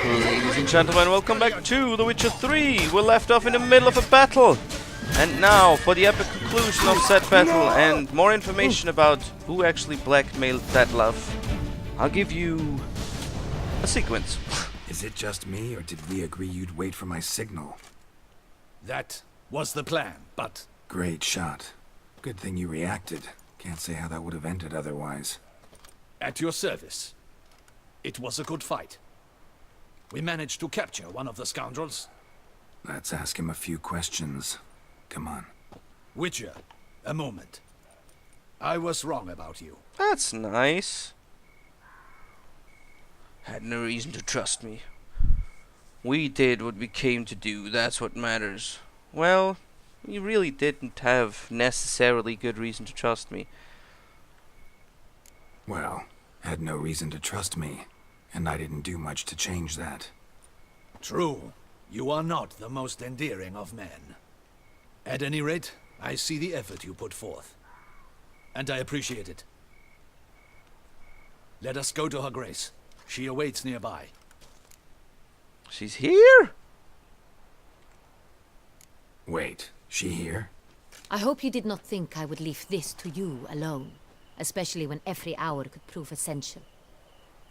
Ladies and gentlemen, welcome back to The Witcher 3. We're left off in the middle of a battle. And now, for the epic conclusion of said battle and more information about who actually blackmailed that love, I'll give you a sequence. Is it just me, or did we agree you'd wait for my signal? That was the plan, but... Great shot. Good thing you reacted. Can't say how that would have ended otherwise. At your service. It was a good fight. We managed to capture one of the scoundrels. Let's ask him a few questions. Come on. Witcher, a moment. I was wrong about you. That's nice. Had no reason to trust me. We did what we came to do, that's what matters. Well, you really didn't have necessarily good reason to trust me. Well, had no reason to trust me, and I didn't do much to change that. True. You are not the most endearing of men. At any rate, I see the effort you put forth. And I appreciate it. Let us go to her grace. She awaits nearby. She's here? Wait, she here? I hope you did not think I would leave this to you alone, especially when every hour could prove essential.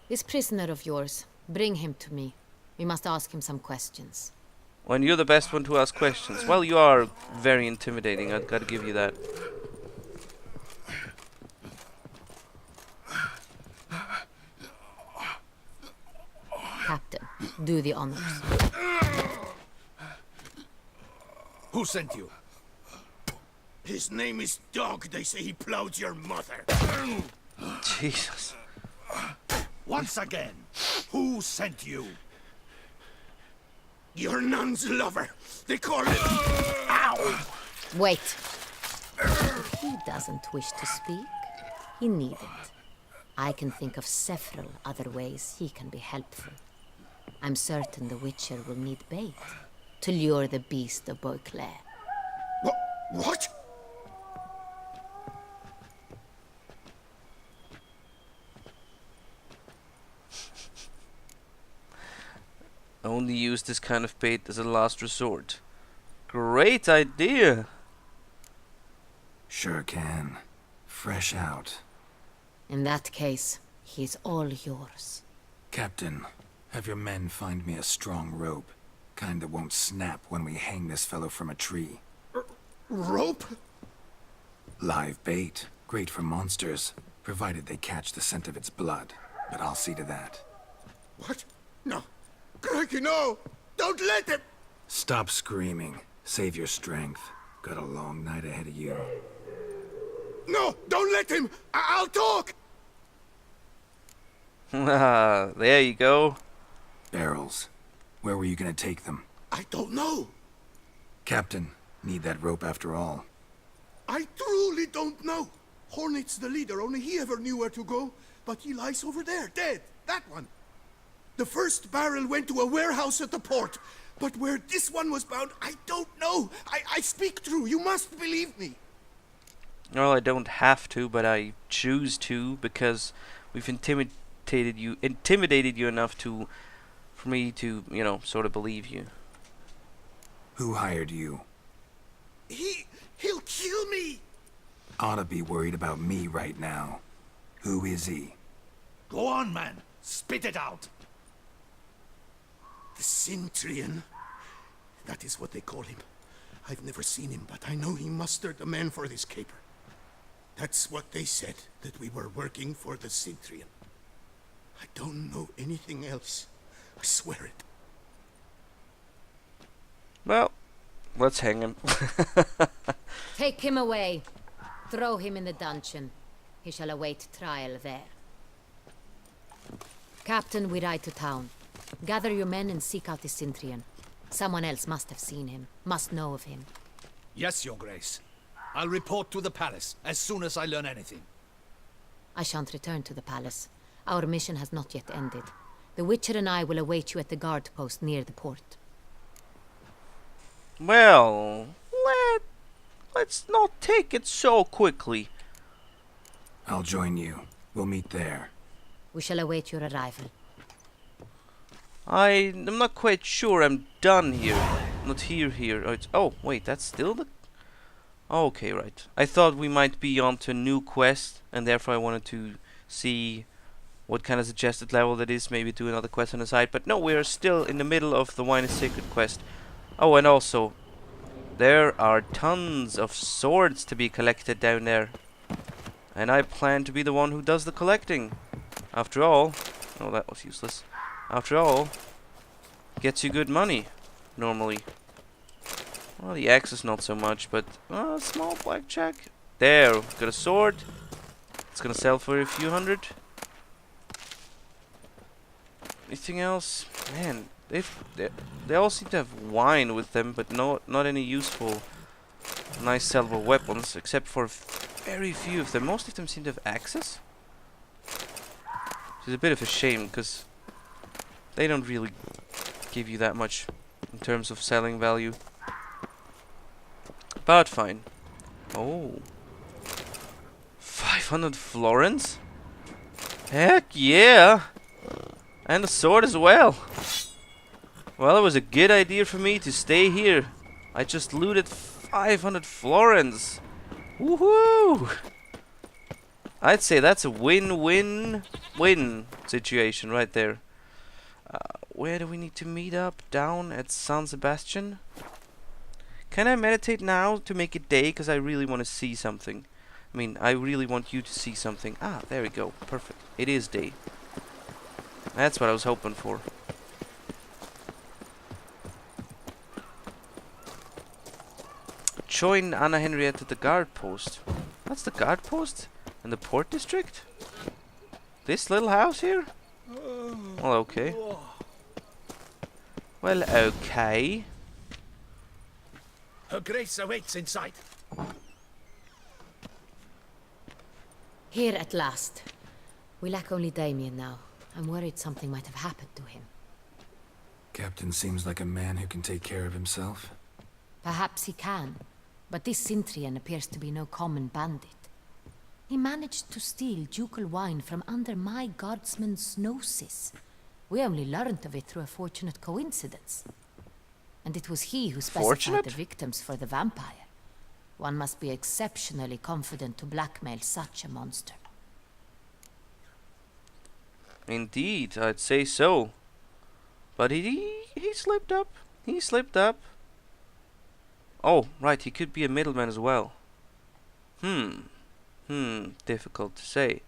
This prisoner of yours, bring him to me. We must ask him some questions. When you're the best one to ask questions. Well, you are very intimidating, I've got to give you that. Captain, do the honors. Who sent you? His name is Dog. They say he plowed your mother. Jesus. Once again, who sent you? Your nun's lover. They call him... Ow! Wait. He doesn't wish to speak. He needn't. I can think of several other ways he can be helpful. I'm certain the Witcher will need bait to lure the beast of Beauclair. What? Only use this kind of bait as a last resort. Great idea! Sure can. Fresh out. In that case, he's all yours. Captain, have your men find me a strong rope. Kind that won't snap when we hang this fellow from a tree. Rope? Live bait. Great for monsters, provided they catch the scent of its blood. But I'll see to that. What? No. Crikey, no! Don't let him! Stop screaming. Save your strength. Got a long night ahead of you. No! Don't let him! I'll talk! There you go. Barrels. Where were you gonna take them? I don't know. Captain, need that rope after all. I truly don't know. Hornet's the leader, only he ever knew where to go. But he lies over there, dead. That one. The first barrel went to a warehouse at the port. But where this one was bound, I don't know. I speak true. You must believe me. Well, I don't have to, but I choose to because we've intimidated you enough for me to, you know, sort of believe you. Who hired you? He'll kill me. Oughta be worried about me right now. Who is he? Go on, man. Spit it out. The Cintrian. That is what they call him. I've never seen him, but I know he mustered the men for this caper. That's what they said, that we were working for the Cintrian. I don't know anything else. I swear it. Well, let's hang him. Take him away. Throw him in the dungeon. He shall await trial there. Captain, we ride to town. Gather your men and seek out the Cintrian. Someone else must have seen him, must know of him. Yes, Your Grace. I'll report to the palace as soon as I learn anything. I shan't return to the palace. Our mission has not yet ended. The Witcher and I will await you at the guard post near the port. Well, let's not take it so quickly. I'll join you. We'll meet there. We shall await your arrival. I'm not quite sure I'm done here. Not here. Oh, oh, wait, that's still the... Okay, right. I thought we might be on to a new quest, and therefore I wanted to see what kind of suggested level that is, maybe do another quest on the side. But no, we're still in the middle of the Wine is Sacred quest. Oh, and also, there are tons of swords to be collected down there. And I plan to be the one who does the collecting. After all... Oh, that was useless. After all, gets you good money, normally. Well, the axe is not so much, but... small blackjack. There, got a sword. It's gonna sell for a few hundred. Anything else? Man, they all seem to have wine with them, but not any useful, nice sellable weapons, except for very few of them. Most of them seem to have axes. Which is a bit of a shame, because they don't really give you that much in terms of selling value. But fine. Oh. 500 florins? Heck yeah! And a sword as well. Well, it was a good idea for me to stay here. I just looted 500 florins. Woohoo! I'd say that's a win-win-win situation right there. Where do we need to meet up? Down at San Sebastian? Can I meditate now to make it day? Because I really want to see something. I mean, I really want you to see something. Ah, there we go. Perfect. It is day. That's what I was hoping for. Join Anna Henriette at the guard post. That's the guard post? In the port district? This little house here? Well, okay. Well, okay. Her Grace awaits inside. Here at last. We lack only Damien now. I'm worried something might have happened to him. Captain seems like a man who can take care of himself. Perhaps he can, but this Cintrian appears to be no common bandit. He managed to steal ducal wine from under my guardsman's noses. We only learned of it through a fortunate coincidence. And it was he who specified the victims for the vampire. One must be exceptionally confident to blackmail such a monster. Indeed, I'd say so. But he slipped up. He slipped up. Oh, right, he could be a middleman as well. Difficult to say.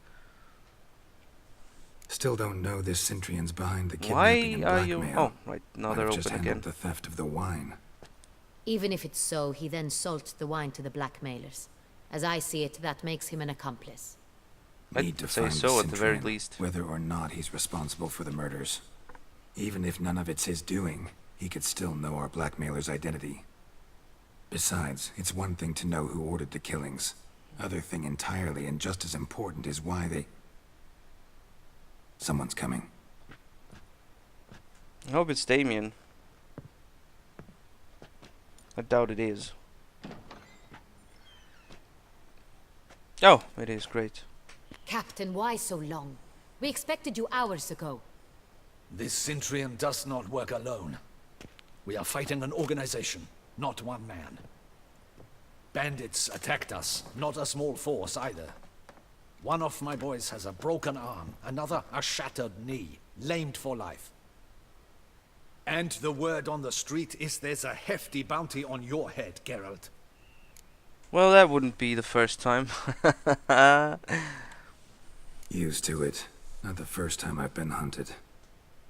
Still don't know this Cintrian's behind the kidnapping Why and are blackmail. you... Oh, right, now they're just open handled again. the theft of the wine. Even if it's so, he then sold the wine to the blackmailers. As I see it, that makes him an accomplice. Need to I'd say find so at the very Cintrian, least. whether or not he's responsible for the murders. Even if none of it's his doing, he could still know our blackmailer's identity. Besides, it's one thing to know who ordered the killings. Other thing entirely, and just as important, is why they... Someone's coming. I hope it's Damien. I doubt it is. Oh, it is great. Captain, why so long? We expected you hours ago. This Cintrian does not work alone. We are fighting an organization, not one man. Bandits attacked us, not a small force either. One of my boys has a broken arm, another a shattered knee, lamed for life. And the word on the street is there's a hefty bounty on your head, Geralt. Well, that wouldn't be the first time. Used to it. Not the first time I've been hunted.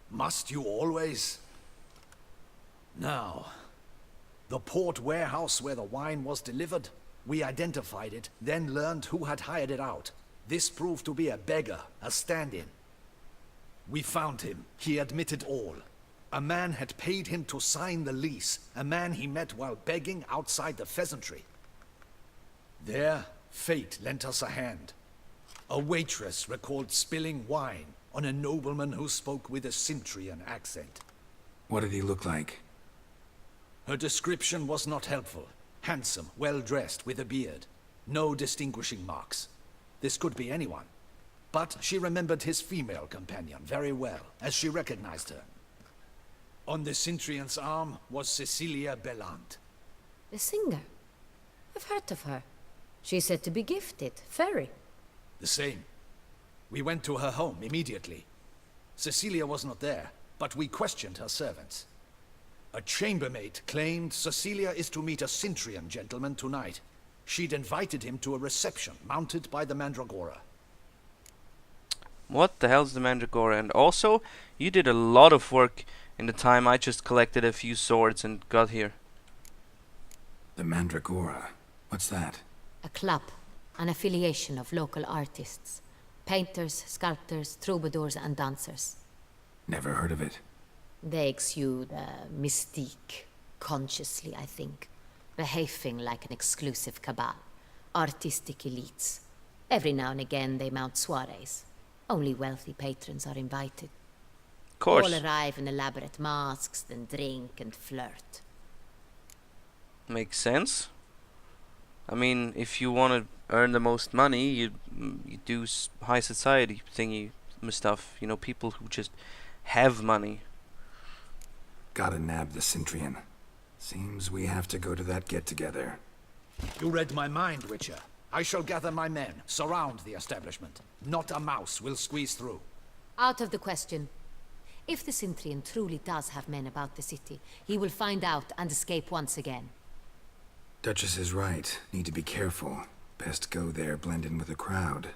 Must you always? Now, the port warehouse where the wine was delivered, we identified it, then learned who had hired it out. This proved to be a beggar, a stand-in. We found him. He admitted all. A man had paid him to sign the lease, a man he met while begging outside the pheasantry. There, fate lent us a hand. A waitress recalled spilling wine on a nobleman who spoke with a Cintrian accent. What did he look like? Her description was not helpful. Handsome, well-dressed, with a beard. No distinguishing marks. This could be anyone. But she remembered his female companion very well, as she recognized her. On the Cintrian's arm was Cecilia Bellant. The singer. I've heard of her. She's said to be gifted. Fairy. The same. We went to her home immediately. Cecilia was not there, but we questioned her servants. A chambermaid claimed Cecilia is to meet a Cintrian gentleman tonight. She'd invited him to a reception mounted by the Mandragora. What the hell's the Mandragora? And also, you did a lot of work in the time I just collected a few swords and got here. The Mandragora. What's that? A club. An affiliation of local artists. Painters, sculptors, troubadours and dancers. Never heard of it. They exude mystique. Consciously, I think. Behaving like an exclusive cabal. Artistic elites. Every now and again they mount soirees. Only wealthy patrons are invited. Of course. All arrive in elaborate masks, then drink and flirt. Makes sense. I mean, if you want to earn the most money, you do high society thingy stuff. You know, people who just have money. Gotta nab the Cintrian. Seems we have to go to that get-together. You read my mind, Witcher. I shall gather my men, surround the establishment. Not a mouse will squeeze through. Out of the question. If the Cintrian truly does have men about the city, he will find out and escape once again. Duchess is right. Need to be careful. Best go there, blend in with the crowd.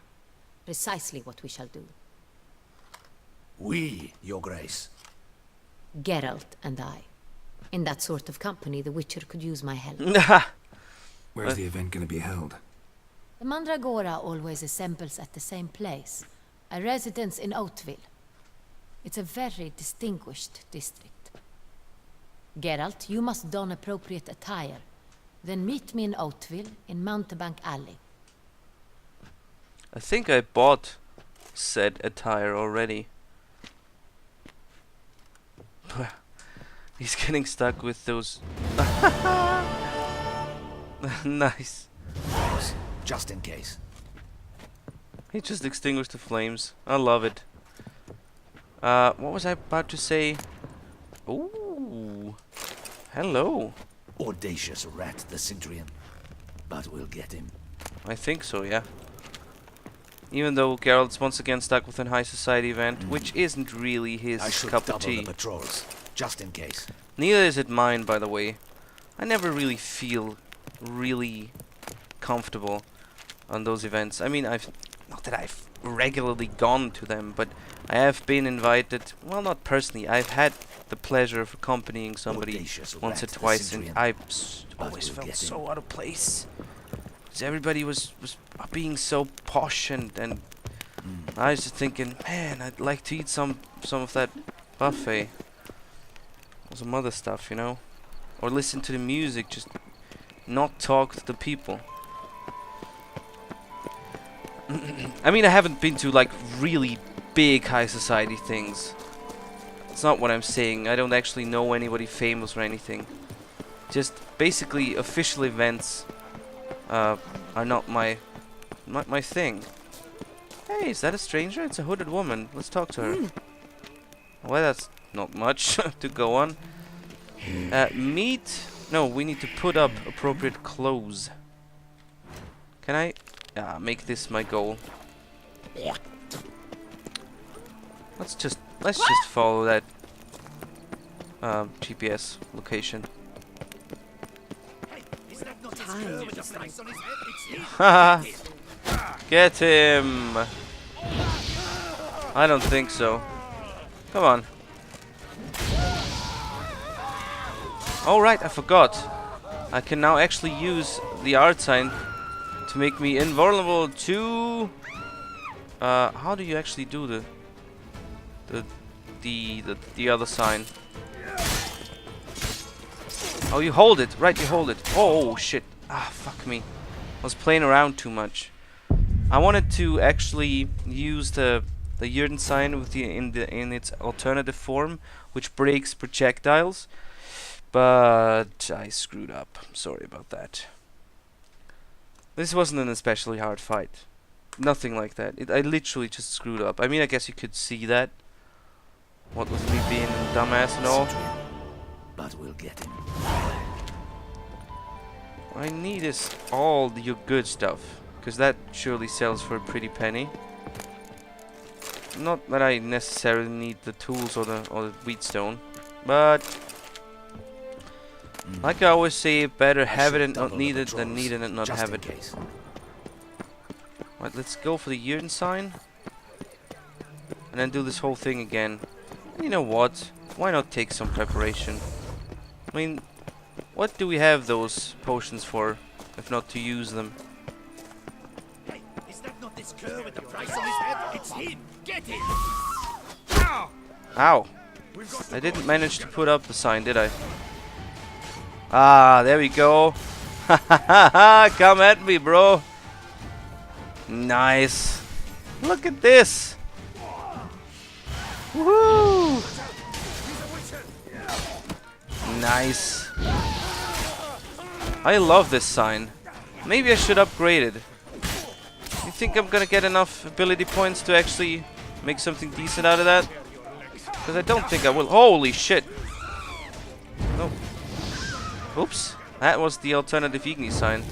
Precisely what we shall do. We, Your Grace. Geralt and I. In that sort of company, the Witcher could use my help. Where's the event gonna be held? The Mandragora always assembles at the same place. A residence in Oatville. It's a very distinguished district. Geralt, you must don appropriate attire. Then meet me in Oatville in Mountebank Alley. I think I bought said attire already. He's getting stuck with those. Nice. Just in case. He just extinguished the flames. I love it. What was I about to say? Ooh. Hello. Audacious rat, the Cintrian. But we'll get him. I think so, yeah. Even though Geralt's once again stuck with a high society event, which isn't really his I should cup of double tea. the patrols, just in case. Neither is it mine, by the way. I never really feel really comfortable on those events. I mean, not that I've regularly gone to them, but I have been invited. Well, not personally. I've had the pleasure of accompanying somebody Audacious once or rat, the twice, and Cintrian. I But always we'll felt get so him. out of place. 'Cause everybody was being so posh, and I was just thinking, man, I'd like to eat some of that buffet. Or some other stuff, you know? Or listen to the music, just not talk to the people. I mean, I haven't been to like really big high society things. It's not what I'm saying. I don't actually know anybody famous or anything. Just basically official events are not my thing. Hey, is that a stranger? It's a hooded woman. Let's talk to her. Well, that's not much to go on. Meet. No, we need to put up appropriate clothes. Can I? Yeah, make this my goal. Let's just follow that GPS location. Haha. Get him. I don't think so. Come on. Oh right, I forgot. I can now actually use the art sign to make me invulnerable to. How do you actually do the other sign? Oh, you hold it, right? You hold it. Oh shit! Ah, fuck me. I was playing around too much. I wanted to actually use the Jurden sign with in its alternative form, which breaks projectiles. But I screwed up. Sorry about that. This wasn't an especially hard fight. Nothing like that. I literally just screwed up. I mean, I guess you could see that. What with me being a dumbass and all. but we'll get him. What I need is all your good stuff, because that surely sells for a pretty penny. Not that I necessarily need the tools or the wheatstone, but like I always say, better have it and not need it than need it and not have it. Right, let's go for the Yurden sign, and then do this whole thing again. And you know what? Why not take some preparation? I mean, what do we have those potions for, if not to use them? Hey, is that not this cur with the price on his head? It's him! Get him! Ow! I didn't manage to put up the sign, did I? Ah, there we go. Ha ha ha ha! Come at me, bro! Nice! Look at this! Woohoo! Nice! I love this sign. Maybe I should upgrade it. You think I'm gonna get enough ability points to actually make something decent out of that? Because I don't think I will. Holy shit! No. Oops. That was the alternative Igni sign.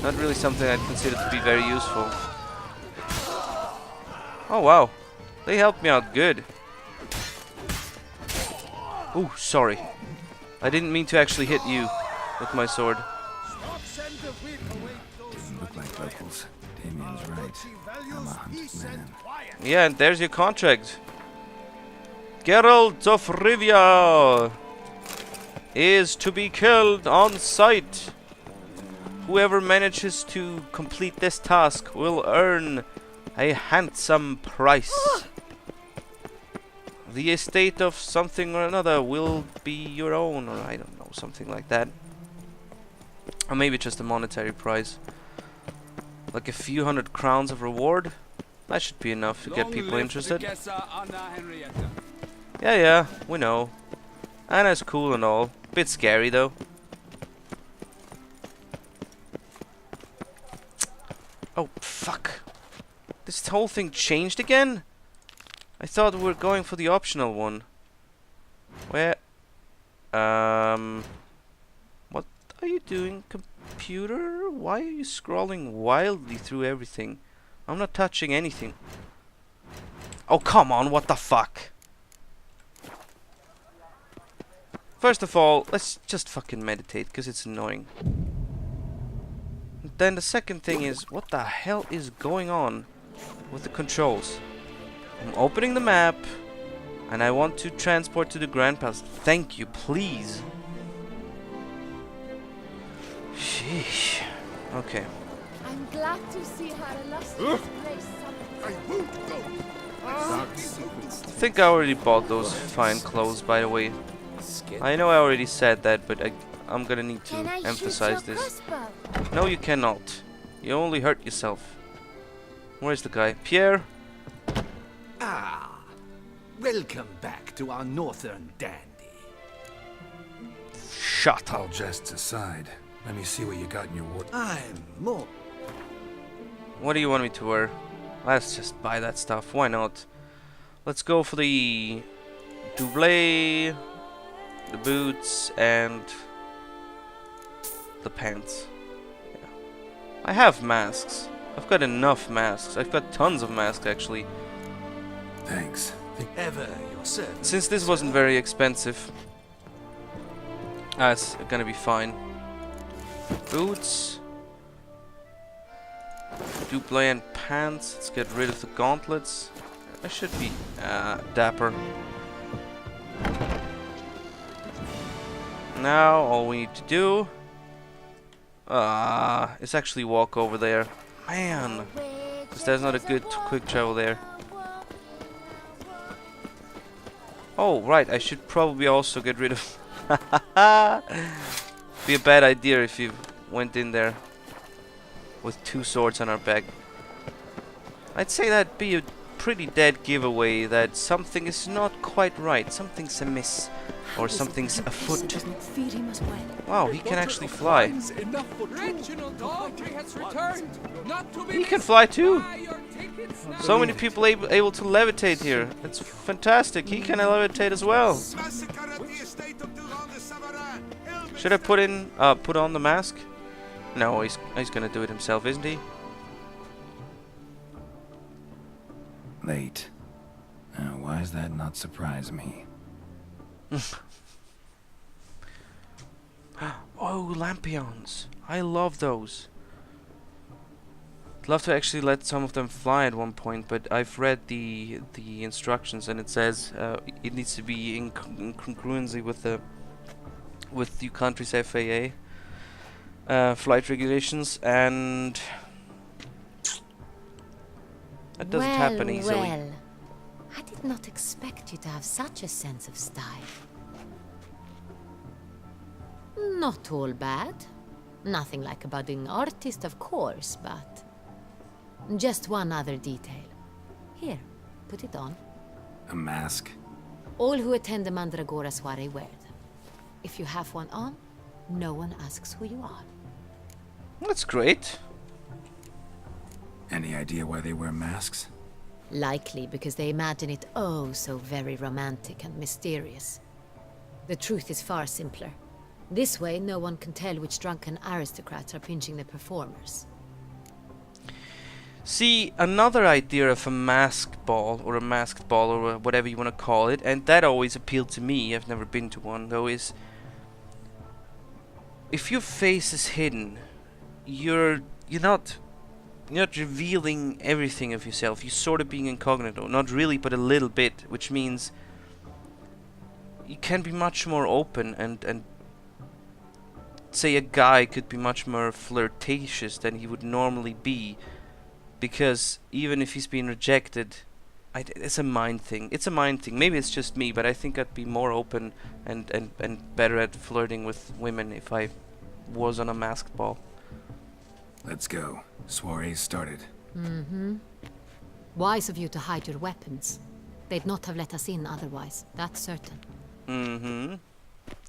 Not really something I'd consider to be very useful. Oh wow. They helped me out good. Ooh, sorry. I didn't mean to actually hit you with my sword. Doesn't look like locals. Damien's right. I'm a hunted man. Yeah, and there's your contract. Geralts of Rivia is to be killed on sight. Whoever manages to complete this task will earn a handsome price. The estate of something or another will be your own, or I don't know, something like that. Or maybe just a monetary prize. Like a few hundred crowns of reward. That should be enough to get people interested. Yeah, we know. Anna's cool and all. Bit scary though. Oh, fuck. This whole thing changed again? I thought we were going for the optional one. Where? What are you doing, computer? Why are you scrolling wildly through everything? I'm not touching anything. Oh, come on, what the fuck? First of all, let's just fucking meditate, because it's annoying. And then the second thing is, what the hell is going on with the controls? I'm opening the map, and I want to transport to the Grand Palace. Thank you, please. Sheesh. Okay. I'm glad to see her illustrious grace. I won't go. I think I already bought those fine clothes, by the way. I know I already said that, but I'm gonna need to emphasize this. No, you cannot. You only hurt yourself. Where's the guy? Pierre? Ah, welcome back to our northern dandy. Shut All up. jests aside, let me see what you got in your ward. I'm more... What do you want me to wear? Let's just buy that stuff. Why not? Let's go for the doublet, the boots, and the pants. Yeah. I have masks. I've got enough masks. I've got tons of masks, actually. Thanks. Ever your servant. Since this wasn't very expensive, it's gonna be fine. Boots, doublet and pants. Let's get rid of the gauntlets. I should be dapper. Now all we need to do is actually walk over there. Man, because there's not a good quick travel there. Oh, right, I should probably also get rid of... Be a bad idea if you went in there with 2 swords on our back. I'd say that'd be a pretty dead giveaway that something is not quite right. Something's amiss. Or something's afoot. Wow, he can actually fly. He can fly too! So many people able to levitate here. It's fantastic. He can levitate as well. Should I put on the mask? No, he's gonna do it himself, isn't he? Late. Why does that not surprise me? Oh, lampions. I love those. I'd love to actually let some of them fly at one point, but I've read the instructions and it says it needs to be in congruency with the country's FAA flight regulations, and that doesn't happen easily. Well, I did not expect you to have such a sense of style. Not all bad. Nothing like a budding artist, of course, but... just one other detail. Here, put it on. A mask? All who attend the Mandragora soiree wear them. If you have one on, no one asks who you are. That's great. Any idea why they wear masks? Likely because they imagine it oh so very romantic and mysterious. The truth is far simpler. This way, no one can tell which drunken aristocrats are pinching the performers. See, another idea of a masked ball, or whatever you want to call it, and that always appealed to me, I've never been to one though, is if your face is hidden, you're not revealing everything of yourself. You're sort of being incognito. Not really, but a little bit, which means you can be much more open and say a guy could be much more flirtatious than he would normally be, because even if he's been rejected, it's a mind thing. It's a mind thing. Maybe it's just me, but I think I'd be more open and better at flirting with women if I was on a masked ball. Let's go. Soiree's started. Mm-hmm. Wise of you to hide your weapons. They'd not have let us in otherwise, that's certain. Mm-hmm.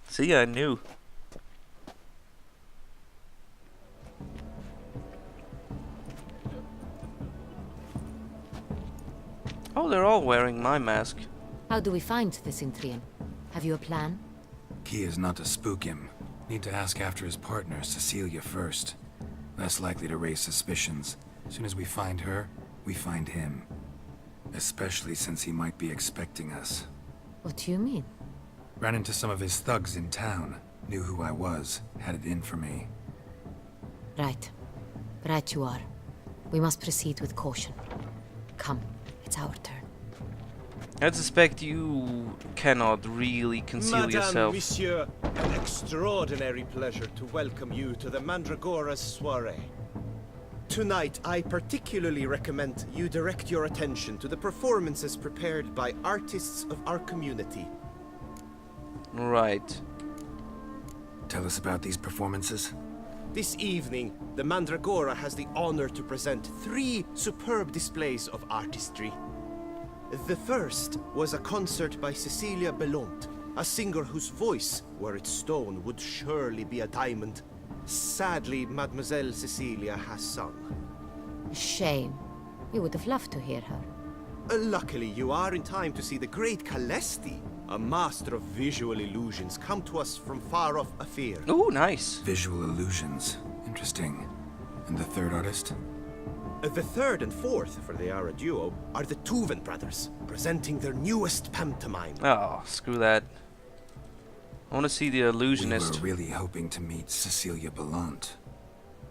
See, I knew. Oh, they're all wearing my mask. How do we find the Cintrian? Have you a plan? Key is not to spook him. Need to ask after his partner, Cecilia, first. Less likely to raise suspicions. As soon as we find her, we find him. Especially since he might be expecting us. What do you mean? Ran into some of his thugs in town. Knew who I was. Had it in for me. Right. Right you are. We must proceed with caution. Come, it's our turn. I suspect you cannot really conceal yourself. Monsieur, an extraordinary pleasure to welcome you to the Mandragora's soiree. Tonight, I particularly recommend you direct your attention to the performances prepared by artists of our community. Right. Tell us about these performances. This evening, the Mandragora has the honor to present 3 superb displays of artistry. The first was a concert by Cecilia Belont, a singer whose voice, were it stone, would surely be a diamond. Sadly, Mademoiselle Cecilia has sung. Shame. We would have loved to hear her. Luckily, you are in time to see the great Kalesti, a master of visual illusions, come to us from far off Afir. Ooh, nice. Visual illusions. Interesting. And the third artist? The third and fourth, for they are a duo, are the Tuven brothers, presenting their newest pantomime. Oh, screw that. I want to see the illusionist. We were really hoping to meet Cecilia Belont.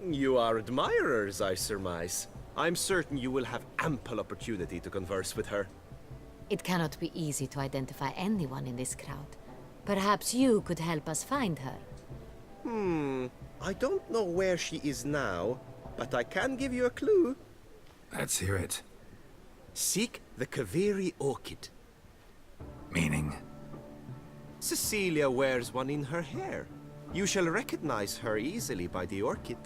You are admirers, I surmise. I'm certain you will have ample opportunity to converse with her. It cannot be easy to identify anyone in this crowd. Perhaps you could help us find her. I don't know where she is now, but I can give you a clue. Let's hear it. Seek the Kaveri orchid. Meaning? Cecilia wears one in her hair. You shall recognize her easily by the orchid.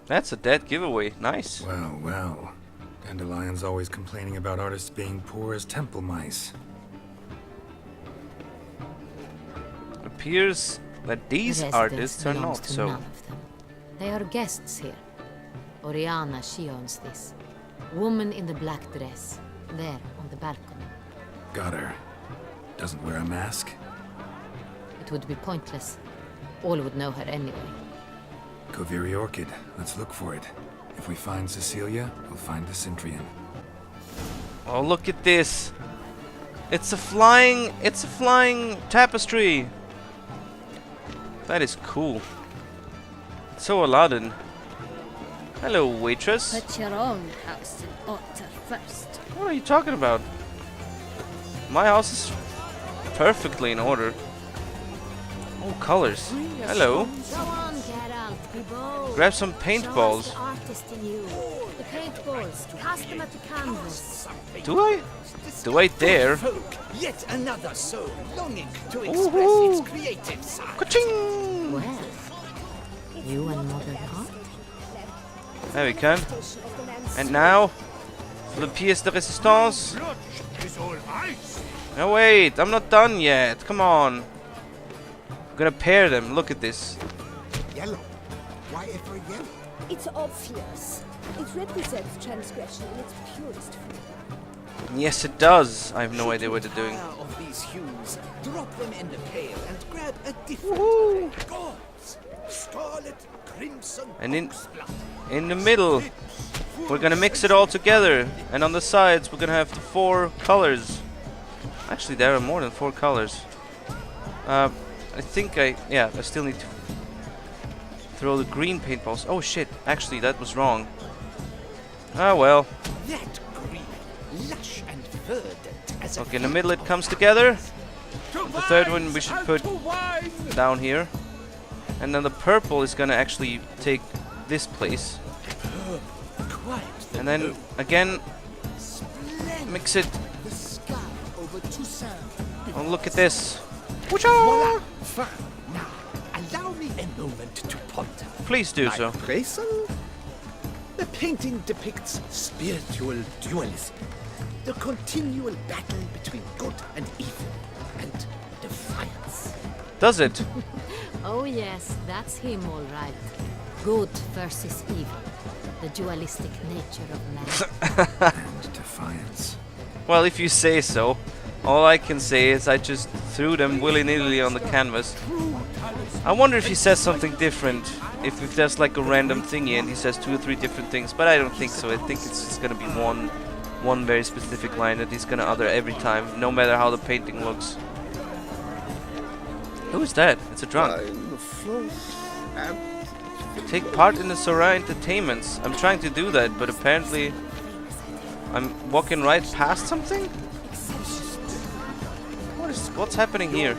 That's a dead giveaway. Nice. Well, well. Dandelion's always complaining about artists being poor as temple mice. Appears that these The artists are residence not belongs to so. none of them. They are guests here. Oriana, she owns this. Woman in the black dress. There, on the balcony. Got her. Doesn't wear a mask? It would be pointless. All would know her anyway. Koviri Orchid. Let's look for it. If we find Cecilia, we'll find the Cintrian. Oh, look at this. It's a flying tapestry. That is cool. It's so Aladdin. Hello, waitress. Put your own house in order first. What are you talking about? My house is perfectly in order. Oh, colors. Hello. Go on, Geralt, be bold. Grab some Show us paintballs. the artist in you. The paintballs. Cast them at the canvas. Do I? Do I dare? Folk, yet another soul longing to express Woohoo! its creative side. Ka-ching! Well, you and Mother Art? There we can. And now, for the pièce de résistance. No, wait, I'm not done yet. Come on. I'm gonna pair them. Look at this. Yellow. Why ever yellow? It's obvious. It represents transgression in its purest form. Yes, it does. I have no idea what they're doing. Of these hues, drop them in the pail and grab a different color. Gods, scarlet, crimson, And in oxblood. in the middle, we're gonna mix it all together. And on the sides, we're gonna have the 4 colors. Actually, there are more than 4 colors. I think I still need to throw the green paintballs. Oh shit! Actually, that was wrong. Ah well. That green, lush and verdant as a Okay, in the middle it comes together. The third one we should put down here. And then the purple is gonna actually take this place. quite the And then again, mix it. the sky over Toussaint. Oh, look at this. Voila! Fine. Now, allow me a moment to ponder. Please do so. Grayson? The painting depicts spiritual dualism, the continual battle between good and evil, and defiance. Does it? Oh yes, that's him all right. Good versus evil. The dualistic nature of man. And defiance. Well, if you say so. All I can say is I just threw them willy-nilly on the canvas. I wonder if he says something different. If there's like a random thingy and he says 2 or 3 different things. But I don't think so. I think it's just gonna be one very specific line that he's gonna utter every time, no matter how the painting looks. Who is that? It's a drunk. Take part in the Sora entertainments. I'm trying to do that, but apparently I'm walking right past something? What's happening here?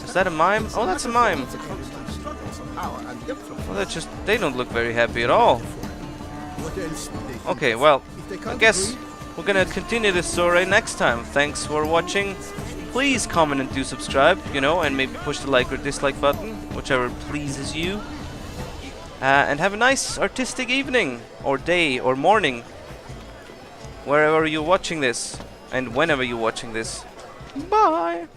Is that a mime? Oh, that's a mime. Well, they don't look very happy at all. Okay, well, I guess we're gonna continue this story next time. Thanks for watching. Please comment and do subscribe, you know, and maybe push the like or dislike button, whichever pleases you. And have a nice artistic evening, or day, or morning, wherever you're watching this, and whenever you're watching this. Bye!